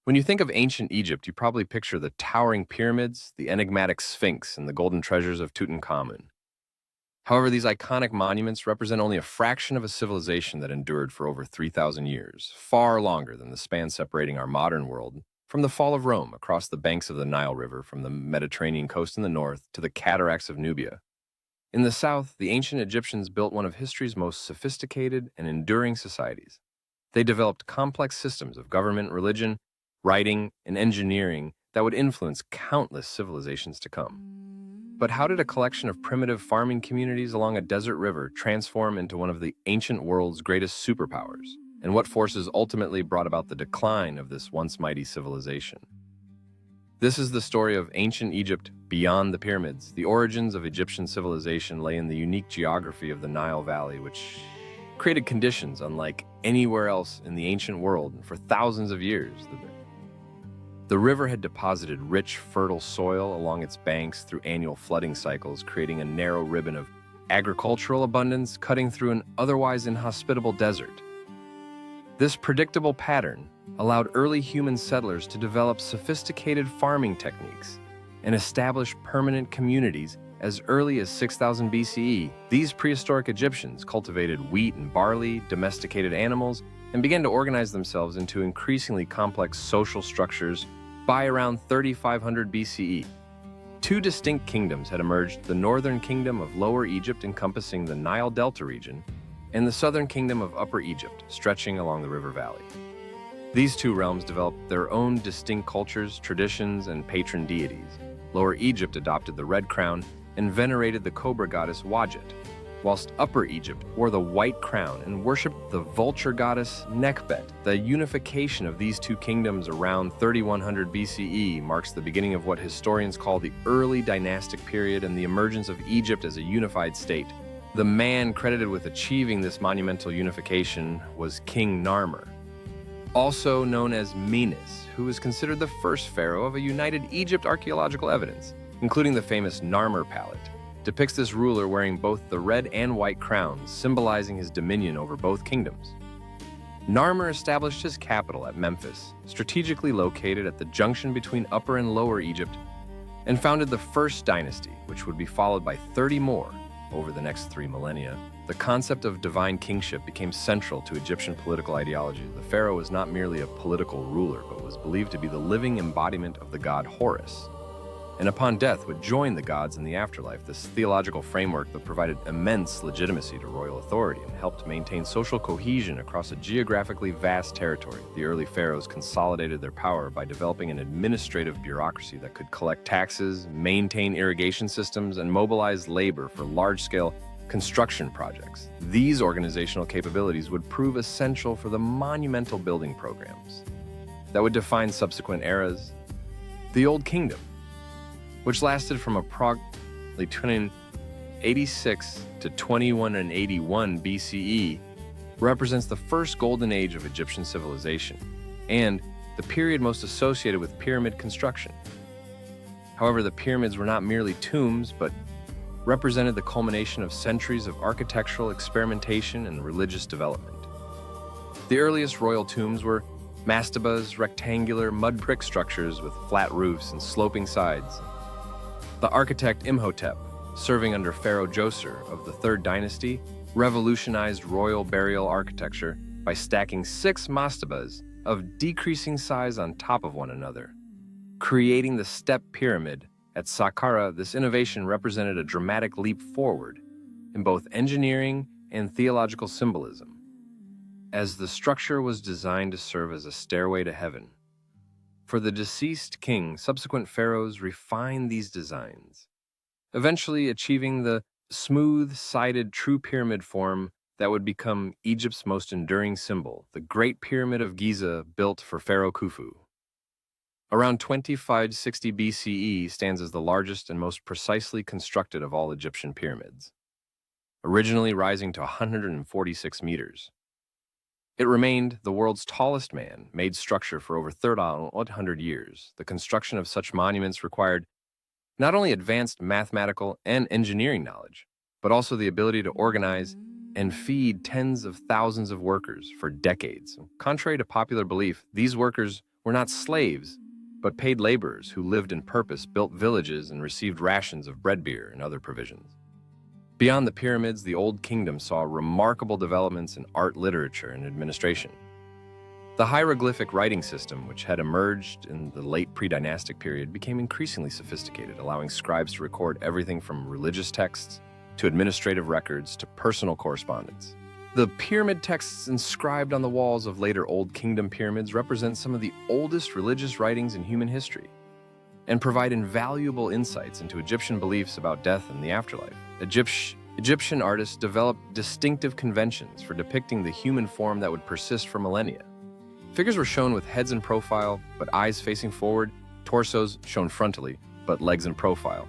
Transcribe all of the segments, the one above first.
When you think of ancient Egypt, you probably picture the towering pyramids, the enigmatic Sphinx, and the golden treasures of Tutankhamun. However, these iconic monuments represent only a fraction of a civilization that endured for over 3,000 years, far longer than the span separating our modern world from the fall of Rome across the banks of the Nile River from the Mediterranean coast in the north to the cataracts of Nubia. In the south, the ancient Egyptians built one of history's most sophisticated and enduring societies. They developed complex systems of government, religion, writing, and engineering that would influence countless civilizations to come. But how did a collection of primitive farming communities along a desert river transform into one of the ancient world's greatest superpowers? And what forces ultimately brought about the decline of this once mighty civilization? This is the story of ancient Egypt beyond the pyramids. The origins of Egyptian civilization lay in the unique geography of the Nile Valley, which created conditions unlike anywhere else in the ancient world. And for thousands of years, the river had deposited rich, fertile soil along its banks through annual flooding cycles, creating a narrow ribbon of agricultural abundance cutting through an otherwise inhospitable desert. This predictable pattern allowed early human settlers to develop sophisticated farming techniques and establish permanent communities as early as 6000 BCE. These prehistoric Egyptians cultivated wheat and barley, domesticated animals, and began to organize themselves into increasingly complex social structures by around 3500 BCE. Two distinct kingdoms had emerged: the northern kingdom of Lower Egypt encompassing the Nile Delta region, and the southern kingdom of Upper Egypt, stretching along the river valley. These two realms developed their own distinct cultures, traditions, and patron deities. Lower Egypt adopted the red crown and venerated the cobra goddess Wadjet, whilst Upper Egypt wore the white crown and worshipped the vulture goddess Nekhbet. The unification of these two kingdoms around 3100 BCE marks the beginning of what historians call the early dynastic period and the emergence of Egypt as a unified state. The man credited with achieving this monumental unification was King Narmer, also known as Menes, who is considered the first pharaoh of a united Egypt. Archaeological evidence, including the famous Narmer palette, depicts this ruler wearing both the red and white crowns, symbolizing his dominion over both kingdoms. Narmer established his capital at Memphis, strategically located at the junction between Upper and Lower Egypt, and founded the first dynasty, which would be followed by 30 more over the next 3 millennia. The concept of divine kingship became central to Egyptian political ideology. The pharaoh was not merely a political ruler, but was believed to be the living embodiment of the god Horus, and upon death would join the gods in the afterlife. This theological framework that provided immense legitimacy to royal authority and helped maintain social cohesion across a geographically vast territory. The early pharaohs consolidated their power by developing an administrative bureaucracy that could collect taxes, maintain irrigation systems, and mobilize labor for large-scale construction projects. These organizational capabilities would prove essential for the monumental building programs that would define subsequent eras. The Old Kingdom, which lasted from approximately 86 to 2181 BCE, represents the first golden age of Egyptian civilization and the period most associated with pyramid construction. However, the pyramids were not merely tombs, but represented the culmination of centuries of architectural experimentation and religious development. The earliest royal tombs were mastabas, rectangular mud brick structures with flat roofs and sloping sides. The architect Imhotep, serving under Pharaoh Djoser of the Third Dynasty, revolutionized royal burial architecture by stacking 6 mastabas of decreasing size on top of one another, creating the step pyramid. At Saqqara, this innovation represented a dramatic leap forward in both engineering and theological symbolism, as the structure was designed to serve as a stairway to heaven. For the deceased king, subsequent pharaohs refined these designs, eventually achieving the smooth-sided true pyramid form that would become Egypt's most enduring symbol, the Great Pyramid of Giza, built for Pharaoh Khufu. Around 2560 BCE stands as the largest and most precisely constructed of all Egyptian pyramids, originally rising to 146 meters. It remained the world's tallest man-made structure for over 300 years. The construction of such monuments required not only advanced mathematical and engineering knowledge, but also the ability to organize and feed tens of thousands of workers for decades. Contrary to popular belief, these workers were not slaves, but paid laborers who lived in purpose, built villages, and received rations of bread, beer, and other provisions. Beyond the pyramids, the Old Kingdom saw remarkable developments in art, literature, and administration. The hieroglyphic writing system, which had emerged in the late pre-dynastic period, became increasingly sophisticated, allowing scribes to record everything from religious texts to administrative records to personal correspondence. The pyramid texts inscribed on the walls of later Old Kingdom pyramids represent some of the oldest religious writings in human history and provide invaluable insights into Egyptian beliefs about death and the afterlife. Egyptian artists developed distinctive conventions for depicting the human form that would persist for millennia. Figures were shown with heads in profile, but eyes facing forward, torsos shown frontally, but legs in profile,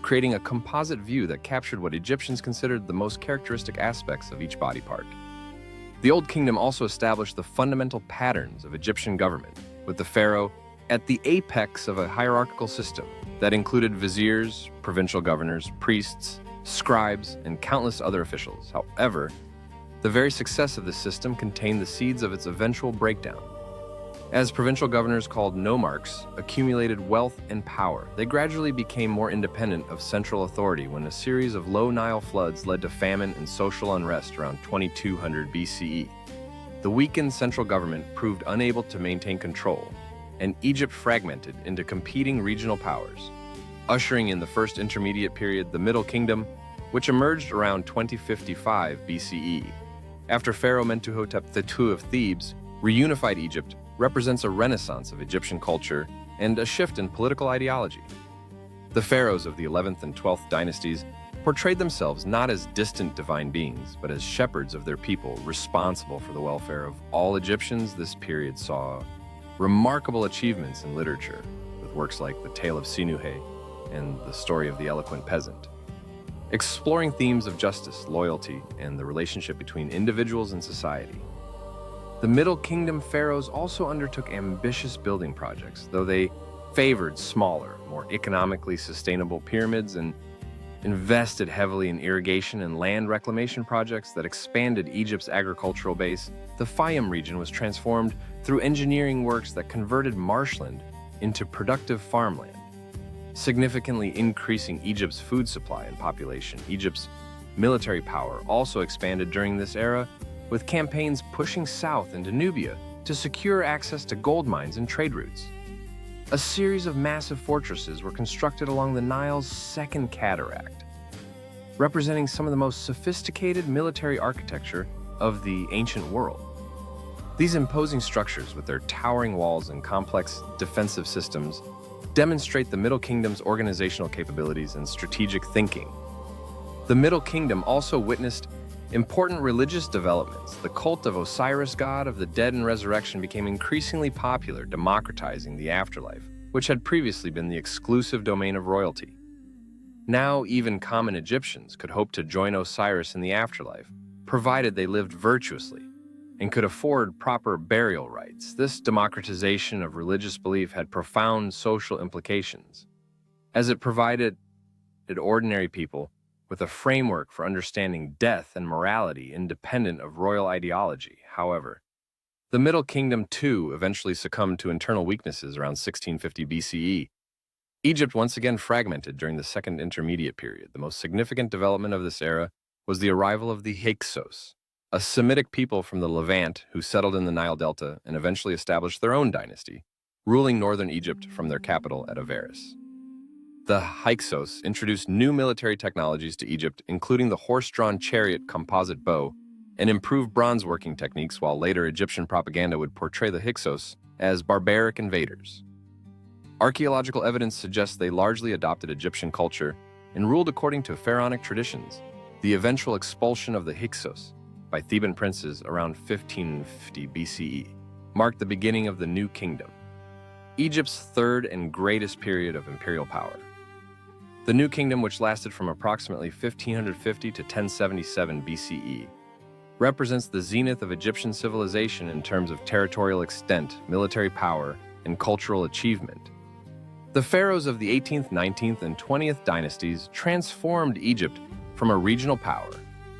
creating a composite view that captured what Egyptians considered the most characteristic aspects of each body part. The Old Kingdom also established the fundamental patterns of Egyptian government, with the pharaoh at the apex of a hierarchical system that included viziers, provincial governors, priests, scribes, and countless other officials. However, the very success of this system contained the seeds of its eventual breakdown. As provincial governors called nomarchs accumulated wealth and power, they gradually became more independent of central authority when a series of low Nile floods led to famine and social unrest around 2200 BCE. The weakened central government proved unable to maintain control, and Egypt fragmented into competing regional powers, ushering in the first intermediate period, the Middle Kingdom, which emerged around 2055 BCE. After Pharaoh Mentuhotep II of Thebes reunified Egypt, represents a renaissance of Egyptian culture and a shift in political ideology. The pharaohs of the 11th and 12th dynasties portrayed themselves not as distant divine beings, but as shepherds of their people responsible for the welfare of all Egyptians. This period saw remarkable achievements in literature, with works like The Tale of Sinuhe and The Story of the Eloquent Peasant, exploring themes of justice, loyalty, and the relationship between individuals and society. The Middle Kingdom pharaohs also undertook ambitious building projects, though they favored smaller, more economically sustainable pyramids and invested heavily in irrigation and land reclamation projects that expanded Egypt's agricultural base. The Fayum region was transformed through engineering works that converted marshland into productive farmland, significantly increasing Egypt's food supply and population. Egypt's military power also expanded during this era, with campaigns pushing south into Nubia to secure access to gold mines and trade routes. A series of massive fortresses were constructed along the Nile's second cataract, representing some of the most sophisticated military architecture of the ancient world. These imposing structures, with their towering walls and complex defensive systems, demonstrate the Middle Kingdom's organizational capabilities and strategic thinking. The Middle Kingdom also witnessed important religious developments. The cult of Osiris, god of the dead and resurrection, became increasingly popular, democratizing the afterlife, which had previously been the exclusive domain of royalty. Now, even common Egyptians could hope to join Osiris in the afterlife, provided they lived virtuously and could afford proper burial rites. This democratization of religious belief had profound social implications, as it provided ordinary people with a framework for understanding death and morality independent of royal ideology. However, the Middle Kingdom too eventually succumbed to internal weaknesses around 1650 BCE. Egypt once again fragmented during the Second Intermediate Period. The most significant development of this era was the arrival of the Hyksos, a Semitic people from the Levant who settled in the Nile Delta and eventually established their own dynasty, ruling northern Egypt from their capital at Avaris. The Hyksos introduced new military technologies to Egypt, including the horse-drawn chariot composite bow and improved bronze working techniques, while later Egyptian propaganda would portray the Hyksos as barbaric invaders. Archaeological evidence suggests they largely adopted Egyptian culture and ruled according to pharaonic traditions. The eventual expulsion of the Hyksos by Theban princes around 1550 BCE marked the beginning of the New Kingdom, Egypt's third and greatest period of imperial power. The New Kingdom, which lasted from approximately 1550 to 1077 BCE, represents the zenith of Egyptian civilization in terms of territorial extent, military power, and cultural achievement. The pharaohs of the 18th, 19th, and 20th dynasties transformed Egypt from a regional power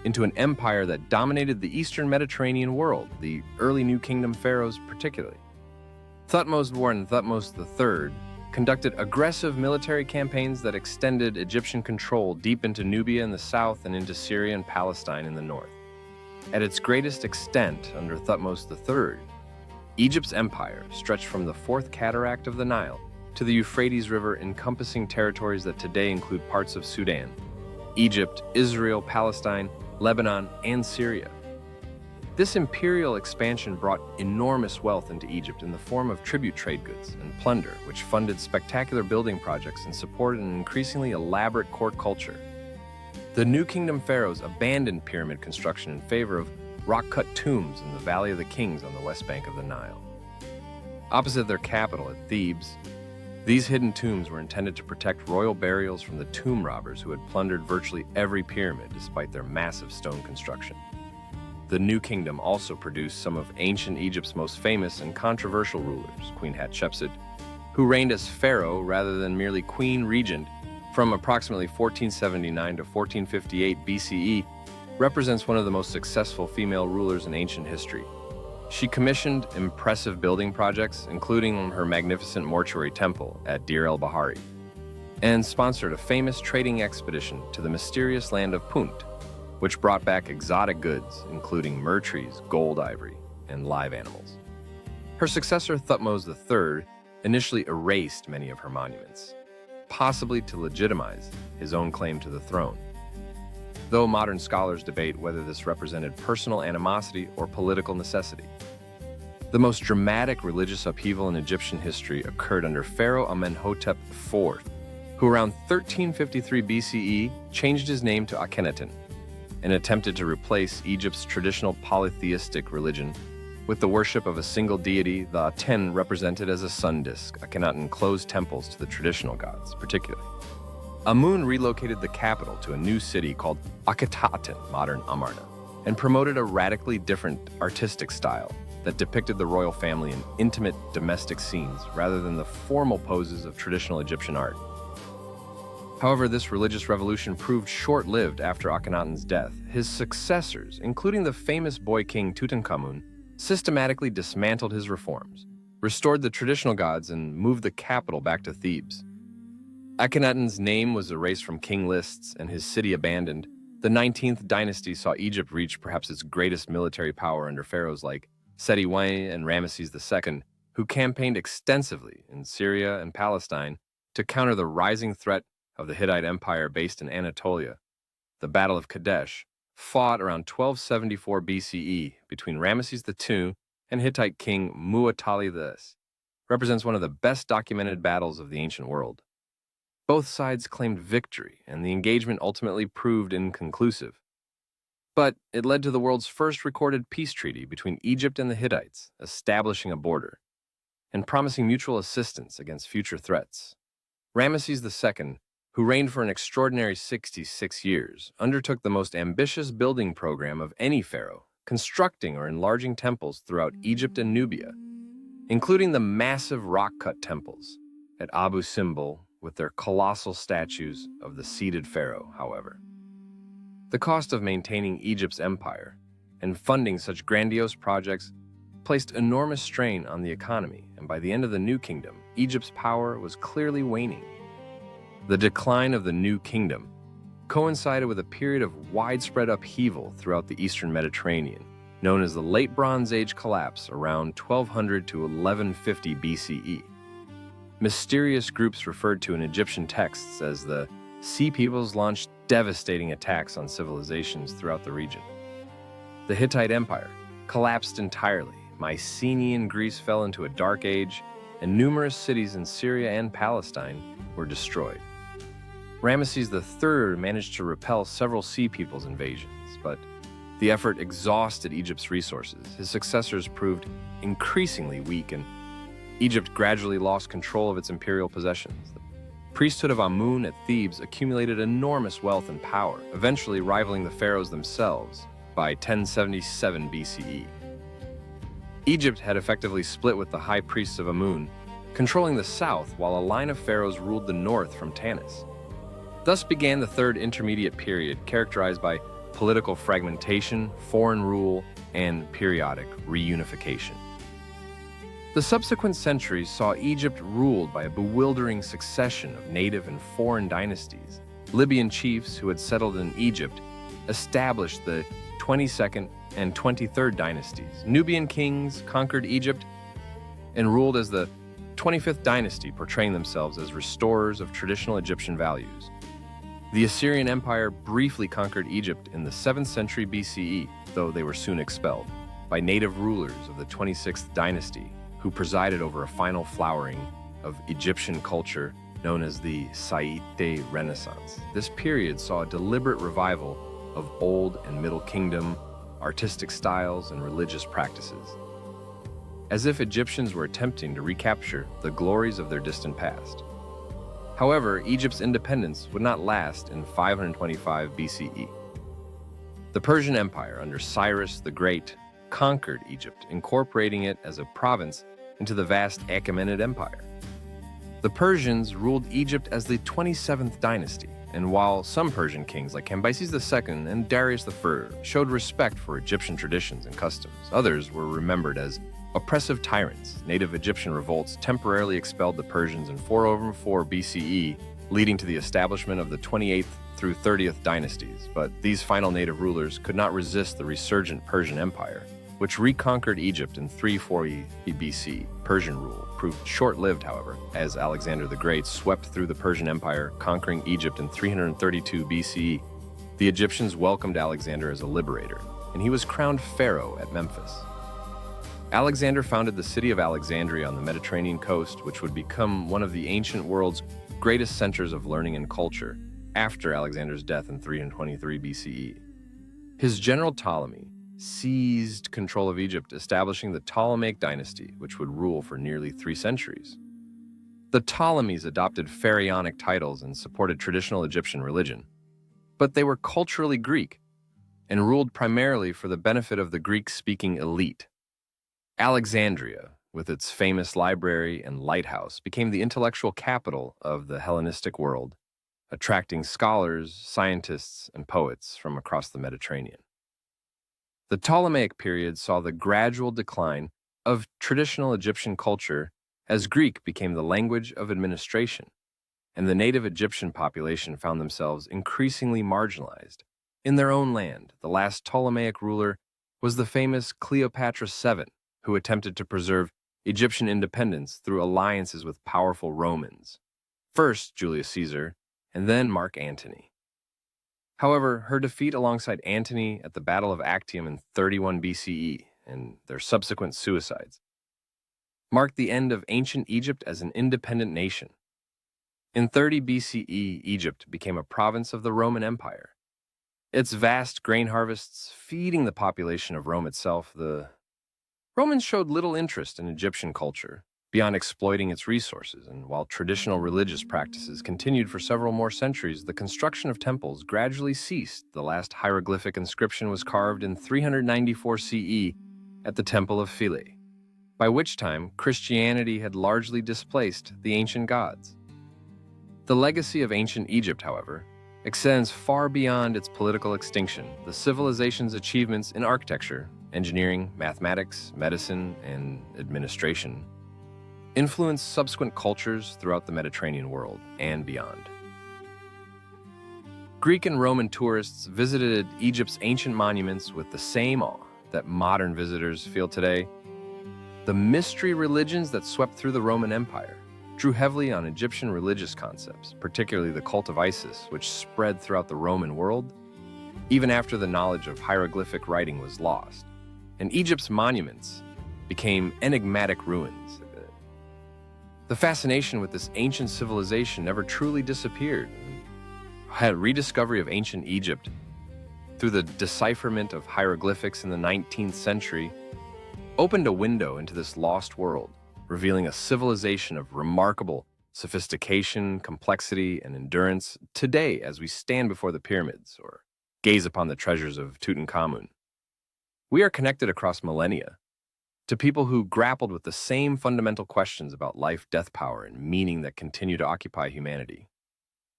into an empire that dominated the Eastern Mediterranean world, the early New Kingdom pharaohs particularly. Thutmose and Thutmose III conducted aggressive military campaigns that extended Egyptian control deep into Nubia in the south and into Syria and Palestine in the north. At its greatest extent under Thutmose III, Egypt's empire stretched from the Fourth Cataract of the Nile to the Euphrates River, encompassing territories that today include parts of Sudan, Egypt, Israel, Palestine, Lebanon, and Syria. This imperial expansion brought enormous wealth into Egypt in the form of tribute trade goods and plunder, which funded spectacular building projects and supported an increasingly elaborate court culture. The New Kingdom pharaohs abandoned pyramid construction in favor of rock-cut tombs in the Valley of the Kings on the west bank of the Nile. Opposite their capital at Thebes, these hidden tombs were intended to protect royal burials from the tomb robbers who had plundered virtually every pyramid despite their massive stone construction. The New Kingdom also produced some of ancient Egypt's most famous and controversial rulers, Queen Hatshepsut, who reigned as pharaoh rather than merely queen regent from approximately 1479 to 1458 BCE, represents one of the most successful female rulers in ancient history. She commissioned impressive building projects, including her magnificent mortuary temple at Deir el-Bahari, and sponsored a famous trading expedition to the mysterious land of Punt, which brought back exotic goods, including myrrh trees, gold, ivory, and live animals. Her successor, Thutmose III, initially erased many of her monuments, possibly to legitimize his own claim to the throne, though modern scholars debate whether this represented personal animosity or political necessity. The most dramatic religious upheaval in Egyptian history occurred under Pharaoh Amenhotep IV, who around 1353 BCE changed his name to Akhenaten and attempted to replace Egypt's traditional polytheistic religion with the worship of a single deity, the Aten, represented as a sun disk. Akhenaten closed temples to the traditional gods, particularly. Amun relocated the capital to a new city called Akhetaten, modern Amarna, and promoted a radically different artistic style that depicted the royal family in intimate domestic scenes rather than the formal poses of traditional Egyptian art. However, this religious revolution proved short-lived after Akhenaten's death. His successors, including the famous boy king Tutankhamun, systematically dismantled his reforms, restored the traditional gods, and moved the capital back to Thebes. Akhenaten's name was erased from king lists and his city abandoned. The 19th dynasty saw Egypt reach perhaps its greatest military power under pharaohs like Seti I and Ramesses II, who campaigned extensively in Syria and Palestine to counter the rising threat of the Hittite Empire based in Anatolia. The Battle of Kadesh, fought around 1274 BCE between Ramesses II and Hittite king Muwatalli I, represents one of the best documented battles of the ancient world. Both sides claimed victory, and the engagement ultimately proved inconclusive. But it led to the world's first recorded peace treaty between Egypt and the Hittites, establishing a border and promising mutual assistance against future threats. Ramesses II, who reigned for an extraordinary 66 years, undertook the most ambitious building program of any pharaoh, constructing or enlarging temples throughout Egypt and Nubia, including the massive rock-cut temples at Abu Simbel with their colossal statues of the seated pharaoh, however. The cost of maintaining Egypt's empire and funding such grandiose projects placed enormous strain on the economy, and by the end of the New Kingdom, Egypt's power was clearly waning. The decline of the New Kingdom coincided with a period of widespread upheaval throughout the Eastern Mediterranean, known as the Late Bronze Age collapse around 1200 to 1150 BCE. Mysterious groups referred to in Egyptian texts as the Sea Peoples launched devastating attacks on civilizations throughout the region. The Hittite Empire collapsed entirely, Mycenaean Greece fell into a dark age, and numerous cities in Syria and Palestine were destroyed. Ramesses III managed to repel several Sea Peoples invasions, but the effort exhausted Egypt's resources. His successors proved increasingly weak, and Egypt gradually lost control of its imperial possessions. The priesthood of Amun at Thebes accumulated enormous wealth and power, eventually rivaling the pharaohs themselves by 1077 BCE. Egypt had effectively split with the high priests of Amun, controlling the south while a line of pharaohs ruled the north from Tanis. Thus began the Third Intermediate Period, characterized by political fragmentation, foreign rule, and periodic reunification. The subsequent centuries saw Egypt ruled by a bewildering succession of native and foreign dynasties. Libyan chiefs who had settled in Egypt established the 22nd and 23rd dynasties. Nubian kings conquered Egypt and ruled as the 25th dynasty, portraying themselves as restorers of traditional Egyptian values. The Assyrian Empire briefly conquered Egypt in the 7th century BCE, though they were soon expelled by native rulers of the 26th dynasty, who presided over a final flowering of Egyptian culture known as the Saite Renaissance. This period saw a deliberate revival of Old and Middle Kingdom artistic styles and religious practices, as if Egyptians were attempting to recapture the glories of their distant past. However, Egypt's independence would not last in 525 BCE. The Persian Empire under Cyrus the Great conquered Egypt, incorporating it as a province into the vast Achaemenid Empire. The Persians ruled Egypt as the 27th dynasty, and while some Persian kings like Cambyses II and Darius I showed respect for Egyptian traditions and customs, others were remembered as oppressive tyrants. Native Egyptian revolts temporarily expelled the Persians in 404 BCE, leading to the establishment of the 28th through 30th dynasties. But these final native rulers could not resist the resurgent Persian Empire, which reconquered Egypt in 340 BC. Persian rule proved short-lived, however, as Alexander the Great swept through the Persian Empire, conquering Egypt in 332 BCE. The Egyptians welcomed Alexander as a liberator, and he was crowned pharaoh at Memphis. Alexander founded the city of Alexandria on the Mediterranean coast, which would become one of the ancient world's greatest centers of learning and culture after Alexander's death in 323 BCE. His general Ptolemy seized control of Egypt, establishing the Ptolemaic dynasty, which would rule for nearly 3 centuries. The Ptolemies adopted pharaonic titles and supported traditional Egyptian religion, but they were culturally Greek and ruled primarily for the benefit of the Greek-speaking elite. Alexandria, with its famous library and lighthouse, became the intellectual capital of the Hellenistic world, attracting scholars, scientists, and poets from across the Mediterranean. The Ptolemaic period saw the gradual decline of traditional Egyptian culture as Greek became the language of administration, and the native Egyptian population found themselves increasingly marginalized. In their own land, the last Ptolemaic ruler was the famous Cleopatra VII, who attempted to preserve Egyptian independence through alliances with powerful Romans, first Julius Caesar and then Mark Antony. However, her defeat alongside Antony at the Battle of Actium in 31 BCE and their subsequent suicides marked the end of ancient Egypt as an independent nation. In 30 BCE, Egypt became a province of the Roman Empire. Its vast grain harvests feeding the population of Rome itself, the Romans showed little interest in Egyptian culture beyond exploiting its resources, and while traditional religious practices continued for several more centuries, the construction of temples gradually ceased. The last hieroglyphic inscription was carved in 394 CE at the Temple of Philae, by which time Christianity had largely displaced the ancient gods. The legacy of ancient Egypt, however, extends far beyond its political extinction. The civilization's achievements in architecture, engineering, mathematics, medicine, and administration influenced subsequent cultures throughout the Mediterranean world and beyond. Greek and Roman tourists visited Egypt's ancient monuments with the same awe that modern visitors feel today. The mystery religions that swept through the Roman Empire drew heavily on Egyptian religious concepts, particularly the cult of Isis, which spread throughout the Roman world, even after the knowledge of hieroglyphic writing was lost, and Egypt's monuments became enigmatic ruins. The fascination with this ancient civilization never truly disappeared. A rediscovery of ancient Egypt through the decipherment of hieroglyphics in the 19th century opened a window into this lost world, revealing a civilization of remarkable sophistication, complexity, and endurance today as we stand before the pyramids or gaze upon the treasures of Tutankhamun. We are connected across millennia to people who grappled with the same fundamental questions about life, death, power, and meaning that continue to occupy humanity.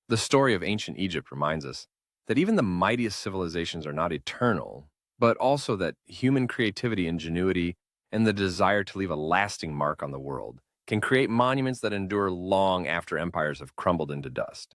The story of ancient Egypt reminds us that even the mightiest civilizations are not eternal, but also that human creativity, ingenuity, and the desire to leave a lasting mark on the world can create monuments that endure long after empires have crumbled into dust.